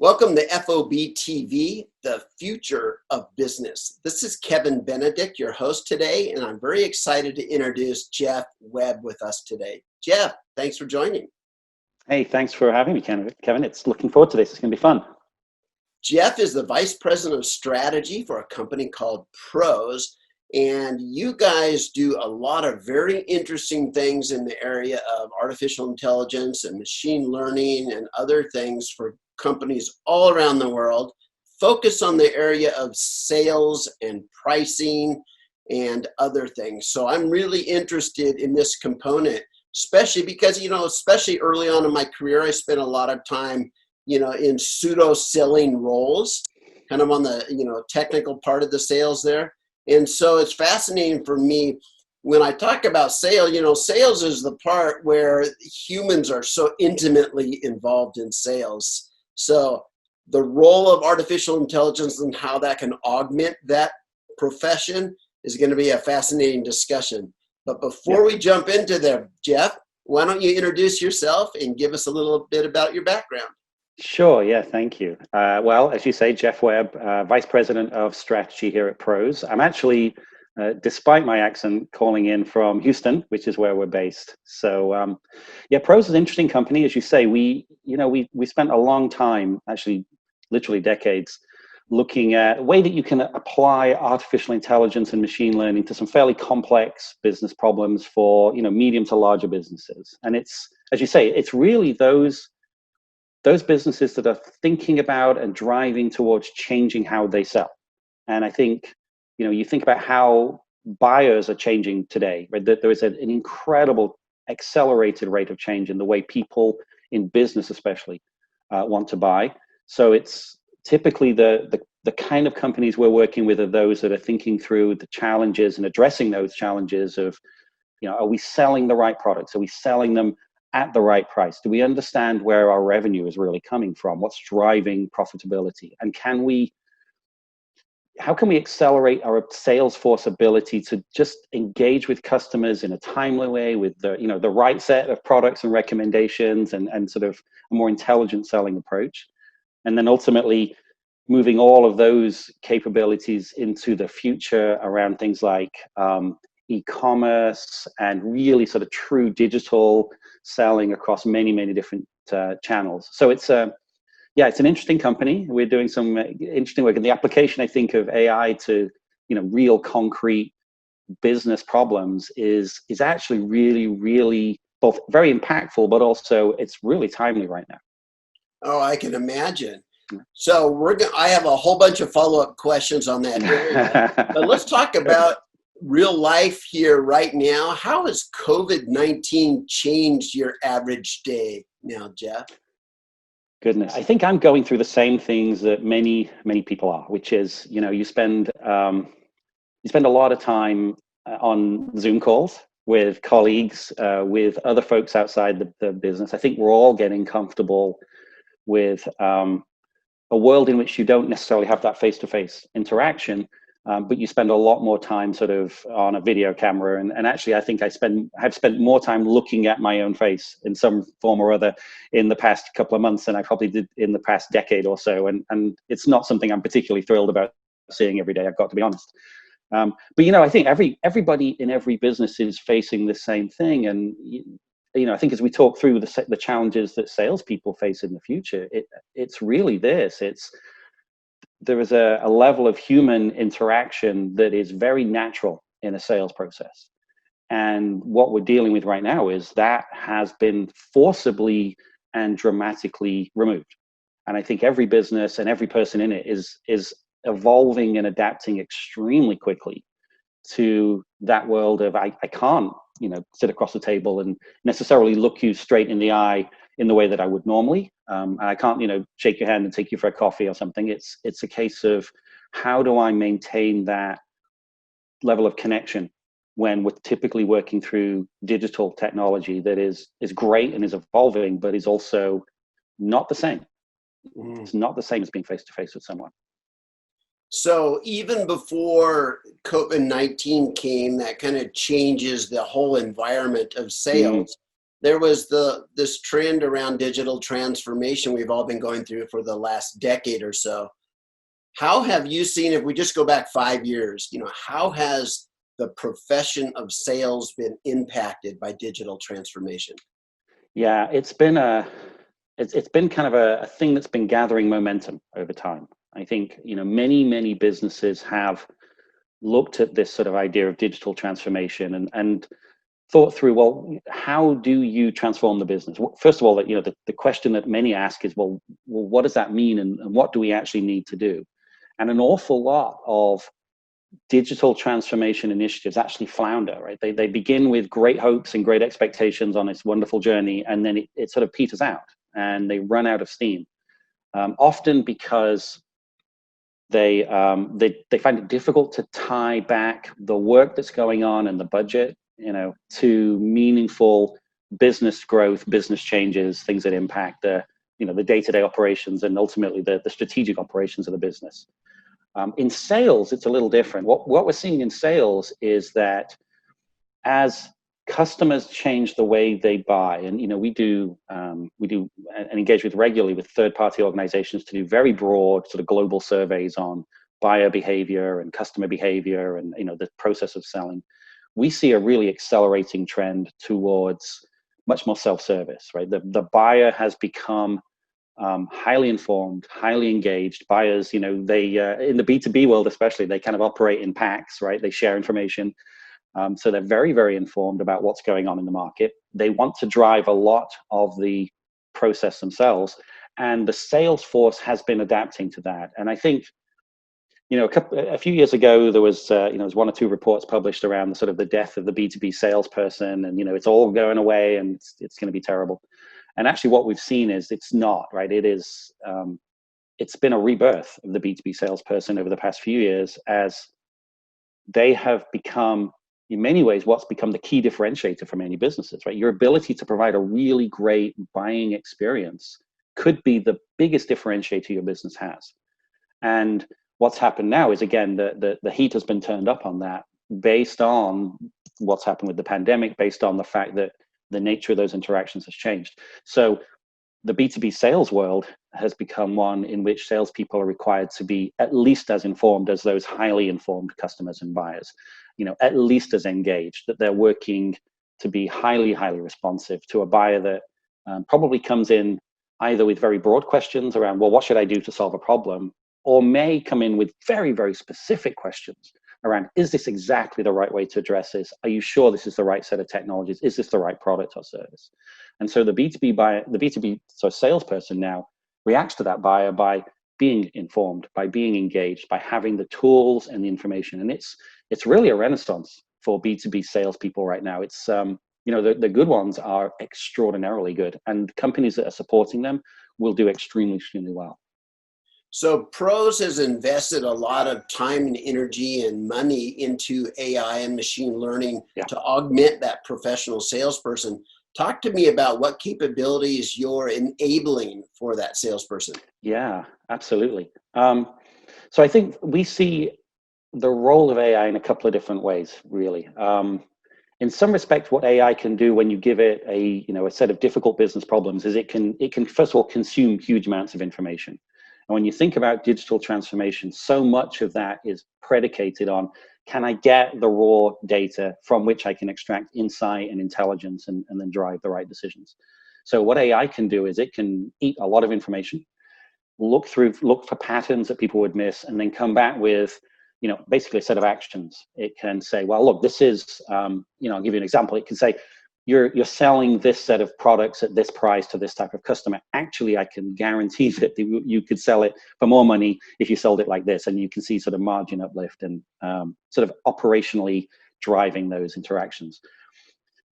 Welcome to FOBtv, the future of business. This is Kevin Benedict, your host today, and I'm very excited to introduce Geoff Webb with us today. Geoff, thanks for joining. Hey, thanks for having me, Kevin. It's looking forward to this. It's going to be fun. Geoff is the Vice President of Strategy for a company called Pros, and you guys do a lot of very interesting things in the area of artificial intelligence and machine learning and other things for companies all around the world. Focus on the area of sales and pricing and other things. So I'm really interested in this component, especially because, especially early on in my career, I spent a lot of time, in pseudo selling roles, kind of on the, technical part of the sales there. And so it's fascinating for me when I talk about sales, sales is the part where humans are so intimately involved in sales. So the role of artificial intelligence and how that can augment that profession is going to be a fascinating discussion. But before we jump into there, Geoff, why don't you introduce yourself and give us a little bit about your background? Sure. Yeah. Thank you. Well, as you say, Geoff Webb, Vice President of Strategy here at Pros. I'm actually, despite my accent, calling in from Houston, which is where we're based. So, Pros is an interesting company, as you say. We spent a long time, actually, literally decades, looking at a way that you can apply artificial intelligence and machine learning to some fairly complex business problems for medium to larger businesses. And it's, as you say, it's really those businesses that are thinking about and driving towards changing how they sell. And I think, you think about how buyers are changing today, right? That there is an incredible accelerated rate of change in the way people in business especially want to buy. So it's typically the kind of companies we're working with are those that are thinking through the challenges and addressing those challenges of, are we selling the right products? Are we selling them at the right price? Do we understand where our revenue is really coming from? What's driving profitability? And how can we accelerate our sales force ability to just engage with customers in a timely way with the right set of products and recommendations and sort of a more intelligent selling approach? And then ultimately moving all of those capabilities into the future around things like e-commerce and really sort of true digital selling across many, many different channels. So it's an interesting company. We're doing some interesting work, and the application, I think, of AI to real concrete business problems is actually really, really both very impactful, but also it's really timely right now. Oh, I can imagine. So I have a whole bunch of follow-up questions on that area, but let's talk about real life here right now. How has COVID-19 changed your average day now, Geoff? Goodness, I think I'm going through the same things that many, many people are, which is, you spend a lot of time on Zoom calls with colleagues, with other folks outside the business. I think we're all getting comfortable with a world in which you don't necessarily have that face-to-face interaction, but you spend a lot more time sort of on a video camera. And actually, I think have spent more time looking at my own face in some form or other in the past couple of months than I probably did in the past decade or so. And it's not something I'm particularly thrilled about seeing every day, I've got to be honest. But I think everybody in every business is facing the same thing. And I think as we talk through the challenges that salespeople face in the future, it's really this. There is a level of human interaction that is very natural in a sales process. And what we're dealing with right now is that has been forcibly and dramatically removed. And I think every business and every person in it is evolving and adapting extremely quickly to that world of I can't, sit across the table and necessarily look you straight in the eye in the way that I would normally. I can't, shake your hand and take you for a coffee or something. It's a case of how do I maintain that level of connection when we're typically working through digital technology that is great and is evolving, but is also not the same. It's not the same as being face-to-face with someone. So even before COVID-19 came, that kind of changes the whole environment of sales. there was this trend around digital transformation we've all been going through for the last decade or so. How have you seen, if we just go back 5 years, how has the profession of sales been impacted by digital transformation? Yeah, it's been kind of a thing that's been gathering momentum over time. I think, many businesses have looked at this sort of idea of digital transformation and thought through, well, how do you transform the business? First of all, the question that many ask is, well, what does that mean, and what do we actually need to do? And an awful lot of digital transformation initiatives actually flounder, right? They begin with great hopes and great expectations on this wonderful journey, and then it sort of peters out and they run out of steam. Often because they find it difficult to tie back the work that's going on and the budget, to meaningful business growth, business changes, things that impact the day-to-day operations and ultimately the strategic operations of the business. In sales, it's a little different. What we're seeing in sales is that as customers change the way they buy, and we do and engage regularly with third-party organizations to do very broad sort of global surveys on buyer behavior and customer behavior and the process of selling. We see a really accelerating trend towards much more self-service, right? The buyer has become highly informed, highly engaged. Buyers, they in the B2B world especially, they kind of operate in packs, right? They share information. So they're very, very informed about what's going on in the market. They want to drive a lot of the process themselves. And the sales force has been adapting to that. And I think, a few years ago, there was, there's one or two reports published around the sort of the death of the B2B salesperson, and, it's all going away and it's going to be terrible. And actually what we've seen is it's not, right? It is, it's been a rebirth of the B2B salesperson over the past few years, as they have become, in many ways, what's become the key differentiator for many businesses, right? Your ability to provide a really great buying experience could be the biggest differentiator your business has. And what's happened now is, again, the heat has been turned up on that based on what's happened with the pandemic, based on the fact that the nature of those interactions has changed. So the B2B sales world has become one in which salespeople are required to be at least as informed as those highly informed customers and buyers, at least as engaged, that they're working to be highly, highly responsive to a buyer that probably comes in either with very broad questions around, well, what should I do to solve a problem? Or may come in with very, very specific questions around, is this exactly the right way to address this? Are you sure this is the right set of technologies? Is this the right product or service? And so the B2B buyer, the B2B salesperson now reacts to that buyer by being informed, by being engaged, by having the tools and the information. And it's really a renaissance for B2B salespeople right now. It's the good ones are extraordinarily good, and companies that are supporting them will do extremely, extremely well. So Pros has invested a lot of time and energy and money into AI and machine learning to augment that professional salesperson. Talk to me about what capabilities you're enabling for that salesperson. Yeah, absolutely. So I think we see the role of AI in a couple of different ways, really. In some respects, what AI can do when you give it a set of difficult business problems is it can first of all consume huge amounts of information. And when you think about digital transformation, so much of that is predicated on, can I get the raw data from which I can extract insight and intelligence and then drive the right decisions? So what AI can do is it can eat a lot of information, look for patterns that people would miss, and then come back with, basically a set of actions. It can say, well, look, this is, I'll give you an example. It can say, you're selling this set of products at this price to this type of customer. Actually, I can guarantee that you could sell it for more money if you sold it like this. And you can see sort of margin uplift and sort of operationally driving those interactions.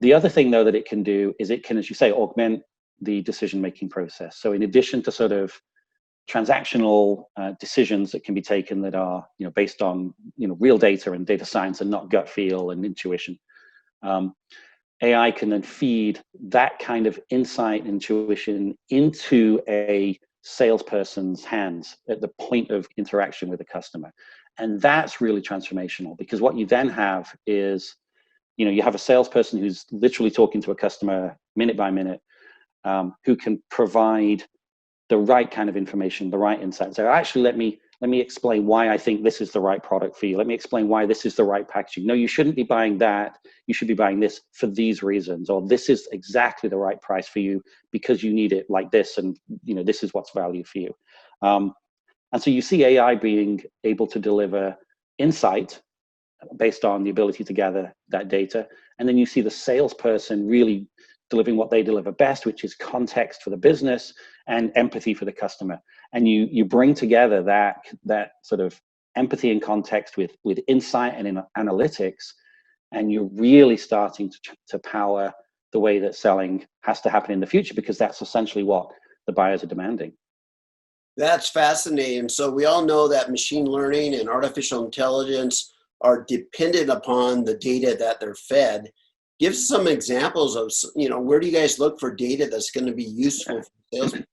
The other thing, though, that it can do is it can, as you say, augment the decision-making process. So in addition to sort of transactional decisions that can be taken that are based on real data and data science and not gut feel and intuition, AI can then feed that kind of insight and intuition into a salesperson's hands at the point of interaction with the customer. And that's really transformational, because what you then have is, you have a salesperson who's literally talking to a customer minute by minute, who can provide the right kind of information, the right insights. So actually, let me explain why I think this is the right product for you. Let me explain why this is the right packaging. No, you shouldn't be buying that. You should be buying this for these reasons, or this is exactly the right price for you because you need it like this, and this is what's value for you. And so you see AI being able to deliver insight based on the ability to gather that data. And then you see the salesperson really delivering what they deliver best, which is context for the business and empathy for the customer. And you bring together that sort of empathy and context with insight and in analytics, and you're really starting to power the way that selling has to happen in the future, because that's essentially what the buyers are demanding. That's fascinating. So we all know that machine learning and artificial intelligence are dependent upon the data that they're fed. Give some examples of, where do you guys look for data that's going to be useful for salespeople?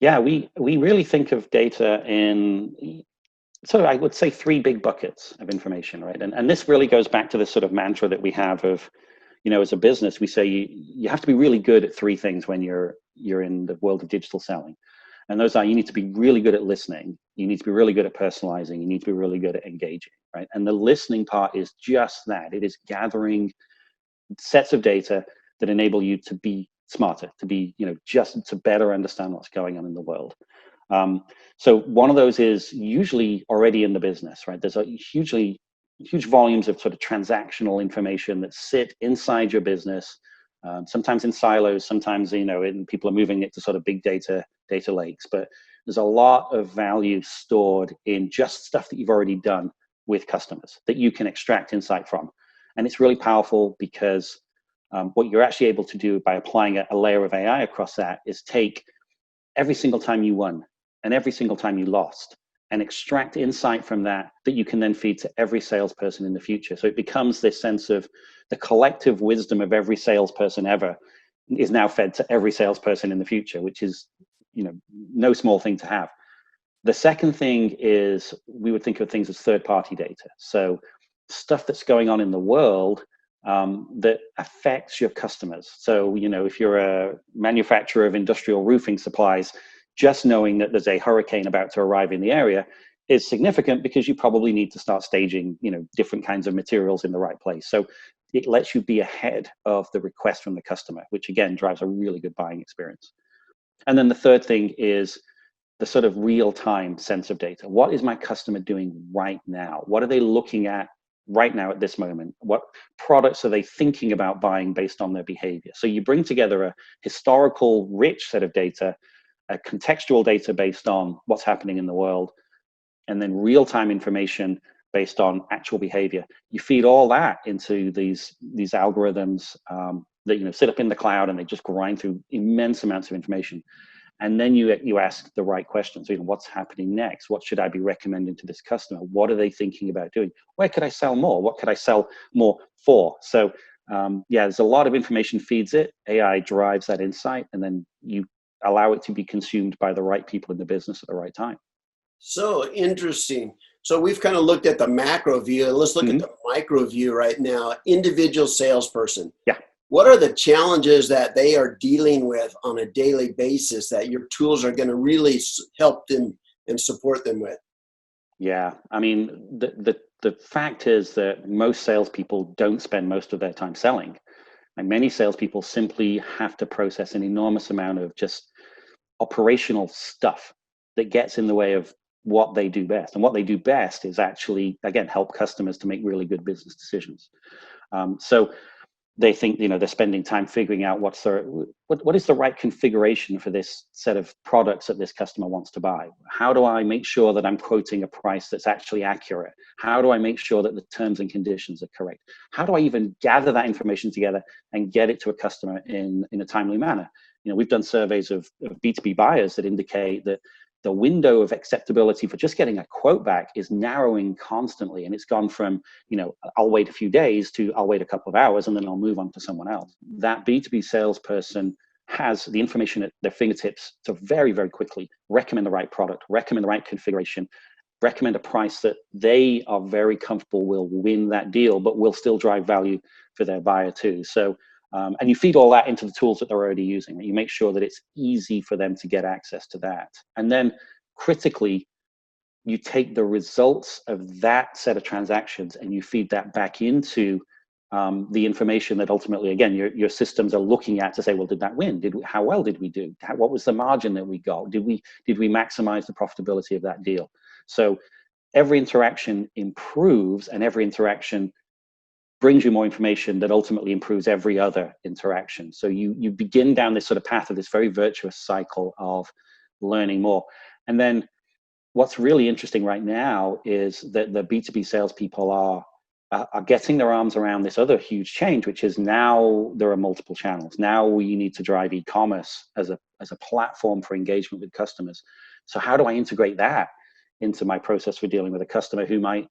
Yeah, we really think of data in sort of, I would say, three big buckets of information, right? And this really goes back to this sort of mantra that we have of, as a business, we say you have to be really good at three things when you're in the world of digital selling. And those are, you need to be really good at listening, you need to be really good at personalizing, you need to be really good at engaging, right? And the listening part is just that. It is gathering sets of data that enable you to be smarter, to be, just to better understand what's going on in the world. So one of those is usually already in the business, right? There's a huge volumes of sort of transactional information that sit inside your business, sometimes in silos, sometimes, and people are moving it to sort of big data lakes. But there's a lot of value stored in just stuff that you've already done with customers that you can extract insight from. And it's really powerful because what you're actually able to do by applying a layer of AI across that is take every single time you won and every single time you lost and extract insight from that you can then feed to every salesperson in the future. So it becomes this sense of the collective wisdom of every salesperson ever is now fed to every salesperson in the future, which is, no small thing to have. The second thing is we would think of things as third-party data. So stuff that's going on in the world that affects your customers. So, if you're a manufacturer of industrial roofing supplies, just knowing that there's a hurricane about to arrive in the area is significant because you probably need to start staging, different kinds of materials in the right place. So it lets you be ahead of the request from the customer, which again drives a really good buying experience. And then the third thing is the sort of real-time sense of data. What is my customer doing right now? What are they looking at right now at this moment? What products are they thinking about buying based on their behavior? So you bring together a historical, rich set of data, a contextual data based on what's happening in the world, and then real-time information based on actual behavior. You feed all that into these algorithms that sit up in the cloud, and they just grind through immense amounts of information. And then you ask the right questions. What's happening next? What should I be recommending to this customer? What are they thinking about doing? Where could I sell more? What could I sell more for? So there's a lot of information feeds it. AI drives that insight, and then you allow it to be consumed by the right people in the business at the right time. So interesting. So we've kind of looked at the macro view. Let's look at the micro view right now. Individual salesperson. Yeah. What are the challenges that they are dealing with on a daily basis that your tools are going to really help them and support them with? Yeah, I mean, the fact is that most salespeople don't spend most of their time selling. And many salespeople simply have to process an enormous amount of just operational stuff that gets in the way of what they do best. And what they do best is actually, again, help customers to make really good business decisions. So they think, they're spending time figuring out what is the right configuration for this set of products that this customer wants to buy. How do I make sure that I'm quoting a price that's actually accurate? How do I make sure that the terms and conditions are correct? How do I even gather that information together and get it to a customer in a timely manner? We've done surveys of B2B buyers that indicate that the window of acceptability for just getting a quote back is narrowing constantly. And it's gone from, I'll wait a few days to I'll wait a couple of hours and then I'll move on to someone else. That B2B salesperson has the information at their fingertips to very, very quickly recommend the right product, recommend the right configuration, recommend a price that they are very comfortable will win that deal, but will still drive value for their buyer too. So And you feed all that into the tools that they're already using. You make sure that it's easy for them to get access to that. And then critically, you take the results of that set of transactions and you feed that back into the information that ultimately, again, your systems are looking at to say, well, did that win? How well did we do? What was the margin that we got? Did we maximize the profitability of that deal? So every interaction improves, and every interaction brings you more information that ultimately improves every other interaction. So you begin down this sort of path of this very virtuous cycle of learning more. And then what's really interesting right now is that the B2B salespeople are getting their arms around this other huge change, which is now there are multiple channels. Now we need to drive e-commerce as a platform for engagement with customers. So how do I integrate that into my process for dealing with a customer who might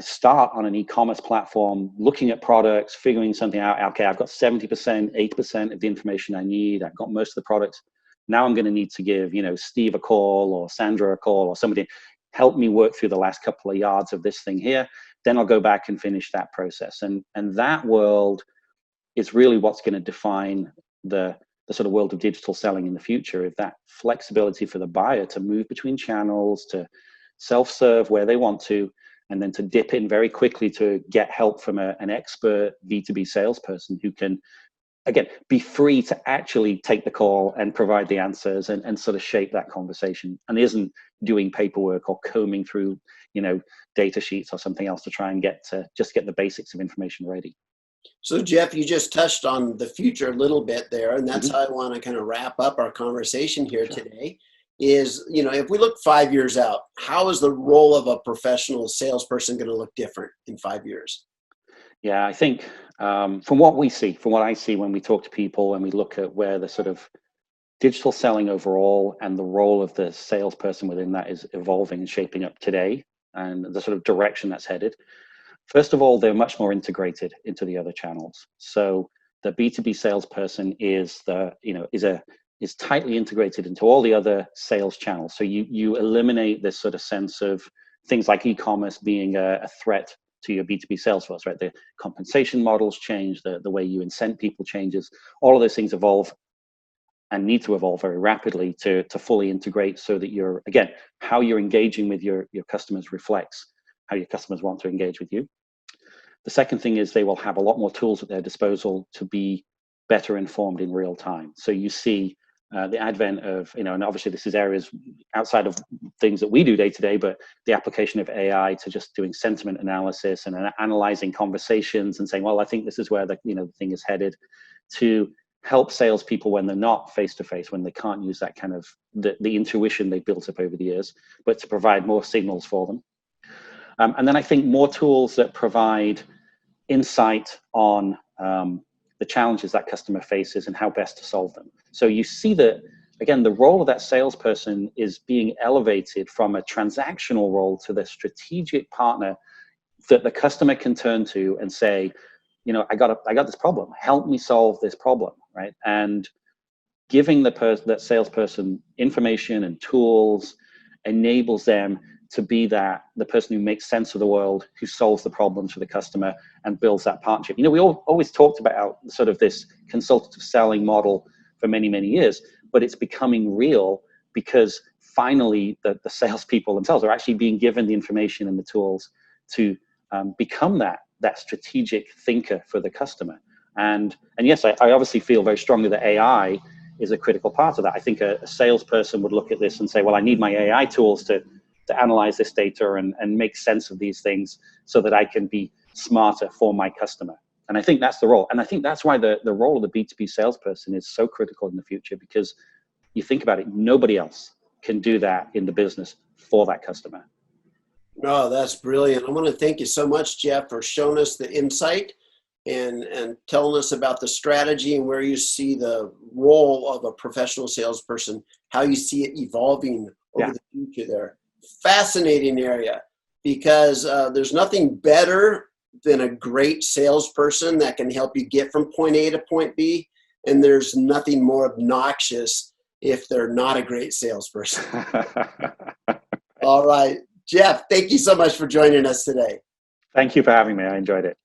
start on an e-commerce platform, looking at products, figuring something out. Okay, I've got 70%, 80% of the information I need. I've got most of the products. Now I'm going to need to give, Steve a call or Sandra a call or somebody help me work through the last couple of yards of this thing here. Then I'll go back and finish that process. And that world is really what's going to define the sort of world of digital selling in the future, is that flexibility for the buyer to move between channels, to self-serve where they want to, and then to dip in very quickly to get help from an expert B2B salesperson who can, again, be free to actually take the call and provide the answers and sort of shape that conversation, and isn't doing paperwork or combing through, data sheets or something else to try and get the basics of information ready. So Geoff, you just touched on the future a little bit there, and that's how I want to kind of wrap up our conversation here today. Is, if we look 5 years out, how is the role of a professional salesperson going to look different in 5 years? Yeah, I think from what I see when we talk to people and we look at where the sort of digital selling overall and the role of the salesperson within that is evolving and shaping up today, and the sort of direction that's headed. First of all, they're much more integrated into the other channels. So the B2B salesperson is tightly integrated into all the other sales channels. So you eliminate this sort of sense of things like e-commerce being a threat to your B2B sales force, right? The compensation models change, the way you incent people changes. All of those things evolve and need to evolve very rapidly to fully integrate, so that how you're engaging with your customers reflects how your customers want to engage with you. The second thing is they will have a lot more tools at their disposal to be better informed in real time. So you see the advent of, and obviously this is areas outside of things that we do day to day, but the application of AI to just doing sentiment analysis and analyzing conversations and saying, well, I think this is where the thing is headed, to help salespeople when they're not face to face, when they can't use that kind of the intuition they built up over the years, but to provide more signals for them. And then I think more tools that provide insight on the challenges that customer faces and how best to solve them. So you see that, again, the role of that salesperson is being elevated from a transactional role to the strategic partner that the customer can turn to and say, I got this problem. Help me solve this problem, right? And giving that salesperson information and tools enables them to be the person who makes sense of the world, who solves the problems for the customer and builds that partnership. We always talked about sort of this consultative selling model for many, many years, but it's becoming real because finally the salespeople themselves are actually being given the information and the tools to become that strategic thinker for the customer. And yes, I obviously feel very strongly that AI is a critical part of that. I think a salesperson would look at this and say, well, I need my AI tools to analyze this data and make sense of these things so that I can be smarter for my customer. And I think that's the role. And I think that's why the role of the B2B salesperson is so critical in the future, because you think about it, nobody else can do that in the business for that customer. Oh, that's brilliant. I want to thank you so much, Geoff, for showing us the insight and telling us about the strategy and where you see the role of a professional salesperson, how you see it evolving over the future there. Fascinating area, because there's nothing better than a great salesperson that can help you get from point A to point B, and there's nothing more obnoxious if they're not a great salesperson. All right, Geoff, thank you so much for joining us today. Thank you for having me. I enjoyed it.